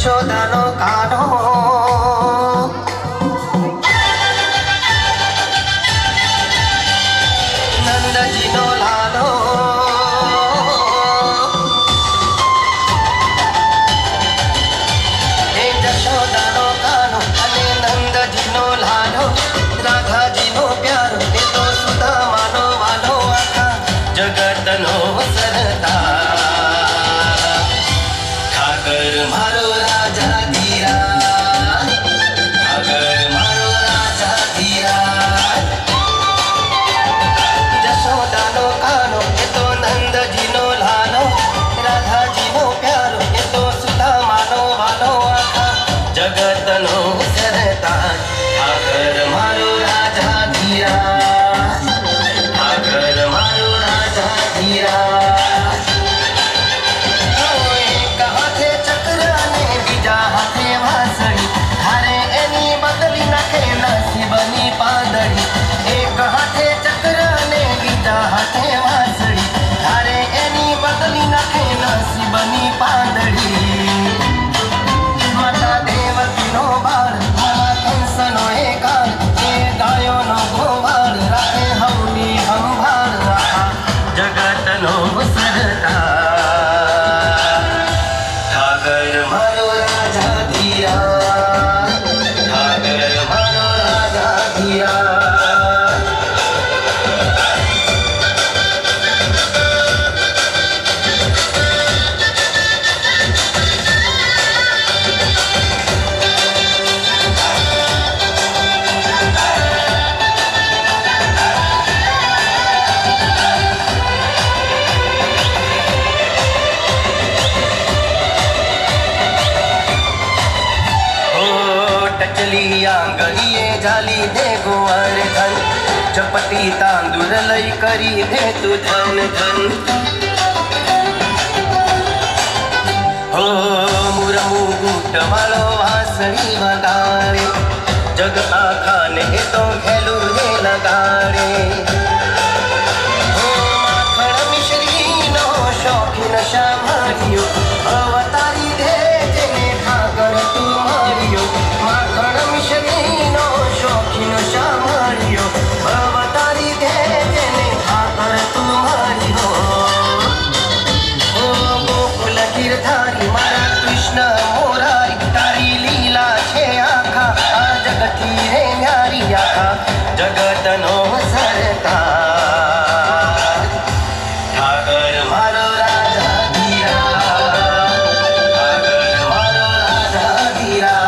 યશોદાનો કાનો નંદજીનો લાલો હે યશોદાનો કાનો અને નંદજીનો લાલો રાધાજીનો પ્યારો એ તો સુદામાનો વાલો આખા જગતનો સરદાર ઠાકર મારો રાજા ધીરા ઠાકર મારો રાજા ધીરા યશોદાનો કાનો એ તો નંદજીનો લાલો રાધાજીનો પ્યારો એ તો સુદામાનો વાલો આખા જગતનો સરદાર ઠાકર મારો રાજા ધીરા ઠાકર મારો રાજા ધીરા નસીબની પાંદડી એક હાથે ચક્ર ને બીજા હાથે વાંસળી તારે એની બદલી નાખે નસીબની પાંદડી માતા દેવકીનો બાળ મારા કંસનો એ કાળ એ ગાયોનો ગોવાળ રાખે હવની સંભાળ રાખા જગતનો સરદાર ઠાકર મારો રાજા ધીરા ઠાકર મારો રાજા ધીરા આંગળીએ ઝાલી દે ગોવર્ધન ચપટી તાંદુર લઈ કરી દે તું ધન ધન હો મુરમુ ગુટ વાળો વાંસળી વગાડે જગ આખાને તો ઘેલું ને લગાડે હો માખણ મિશ્રીનો શોખીન શામાર્યો અવતારી દે જેને ઠાકર તું માર્યો માખણ મિશ્રીનો શોખીન શામાર્યો અવતારી દે જેને ઠાકર તું માર્યો ઓ ગોકુલ ગીરધારી મારા કૃષ્ણ મોરારી તારી લીલા છે આખા આ જગતથી રે ન્યારી આખા જગતનો સરદાર ઠાકર મારો રાજા ધીરા ઠાકર મારો રાજા ધીરા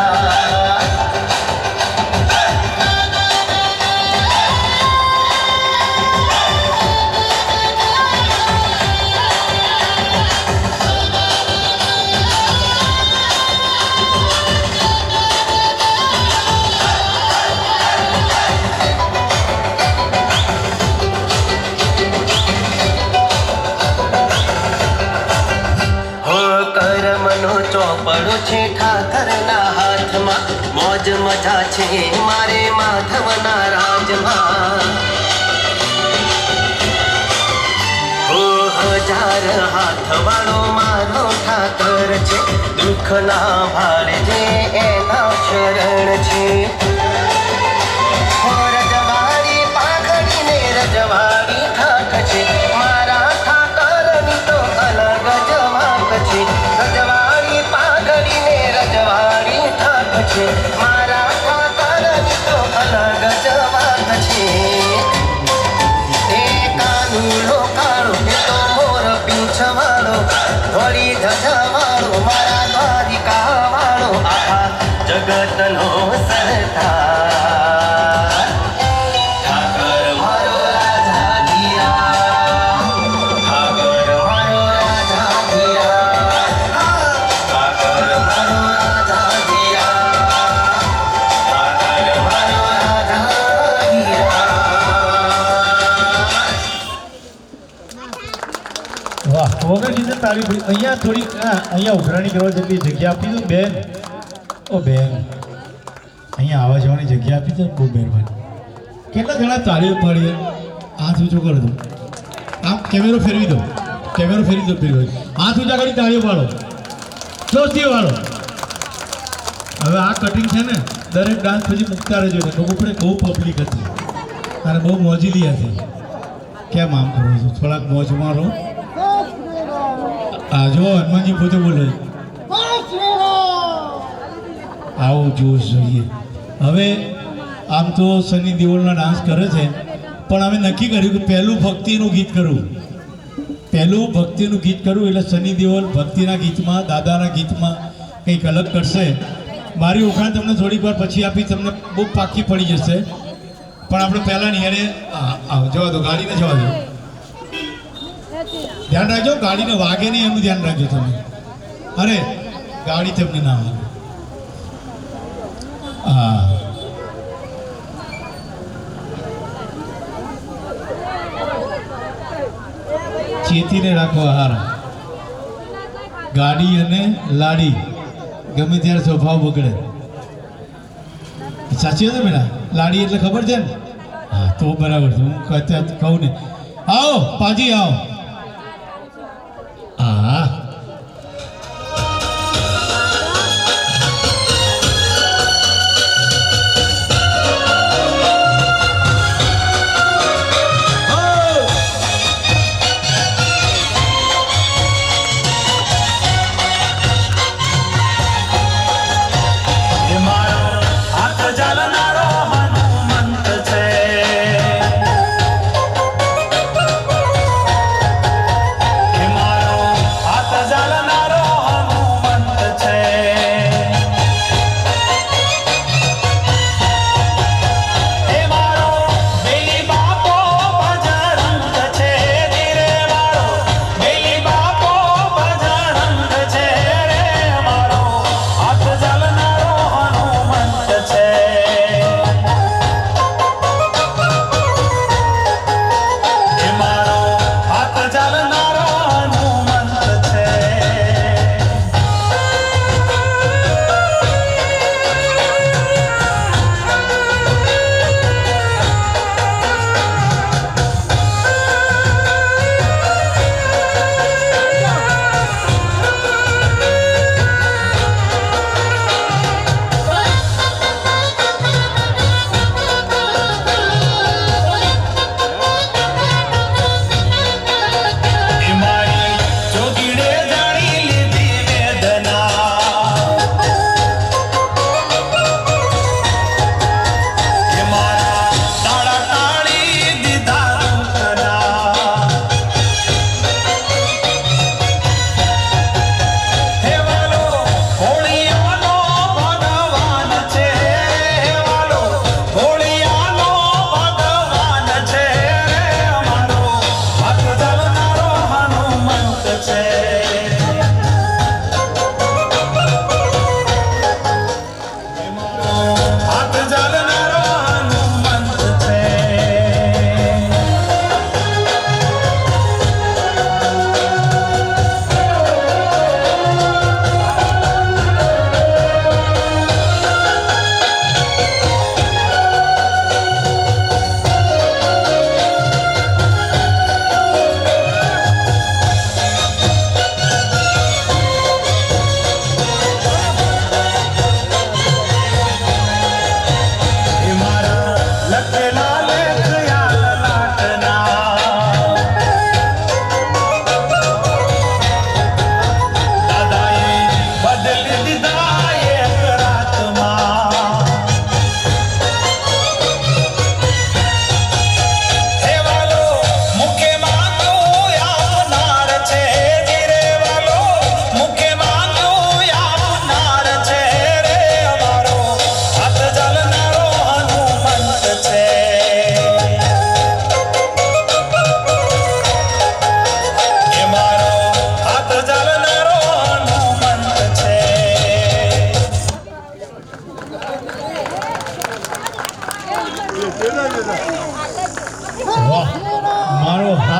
કરમનો ચોપડો છે ઠાકરના હાથમાં મોજ મજા છે મારે માધવના રાજમાં હો હજાર હાથ વાળો મારો ઠાકર છે દુઃખ ના ભાળે જે એના શરણ છે હો રજવાડી પાઘડીને રજવાડી ઠાક છે મારા ઠાકરની તો અલગ જ વાંક છે રજવાડી પાઘડીને રજવાડી ઠાક છે મારા ઠાકરની તો અલગ જ વાંક છે એ કાનુડો કાળો એ તો મોર પીંછવાળો ધોળી ધજાવાળો મારા દ્વારિકા વાળો આખા જગતનો સરદાર ઠાકર મારો રાજા ધીરા ઠાકર મારો રાજા ધીરા ઠાકર મારો રાજા ધીરા ઠાકર મારો રાજા ધીરા વાહ વગર કીધે તારીફ અહીંયા થોડીક અહીંયા ઉઘરાણી કરવા જેટલી જગ્યા આપી દો બેન ઓ બેન અહીંયા આવવા જવાની જગ્યા આપી દો બહુ મહેરબાની કેટલા જણા તાળીઓ પાડીએ હાથ ઊંચો કરો દો આપ કેમેરો ફેરવી દો કેમેરો ફેરવી દો પેલો હાથ ઊંચા કરી તાળીઓ પાડો જોશથી વાળો હવે આ કટિંગ છે ને દરેક ડાન્સ પછી મૂકતા રહેજો ને લોકો પણ બહુ પબ્લિક હતી અને બહુ મોજીલી હતી. કેમ આમ કરો છો? થોડાક મોજમાં રહો. આ જો હનુમાનજી પોતે બોલે આવું જોશ જોઈએ. હવે આમ તો સની દેઓલના ડાન્સ કરે છે પણ અમે નક્કી કર્યું કે પહેલું ભક્તિનું ગીત કરવું. પહેલું ભક્તિનું ગીત કરવું એટલે સની દેઓલ ભક્તિના ગીતમાં દાદાના ગીતમાં કંઈક અલગ કરશે. મારી ઓળખાણ તમને થોડીક વાર પછી આપી, તમને બહુ પાકી પડી જશે. પણ આપણે પહેલાં નિયારે જવા દો, ગાડીને જવા દો. ધ્યાન રાખજો, ગાડીને વાગે નહીં એનું ધ્યાન રાખજો તમે. અરે ગાડી તમને ના વાગે. હા ચેતીને રાખો. હારા ગાડી અને લાડી ગમે ત્યારે સ્વભાવ બગડે. સાચી છે બેટા? લાડી એટલે ખબર છે ને? હા તો બરાબર છે. હું કહું ને આવો પાજી આવો.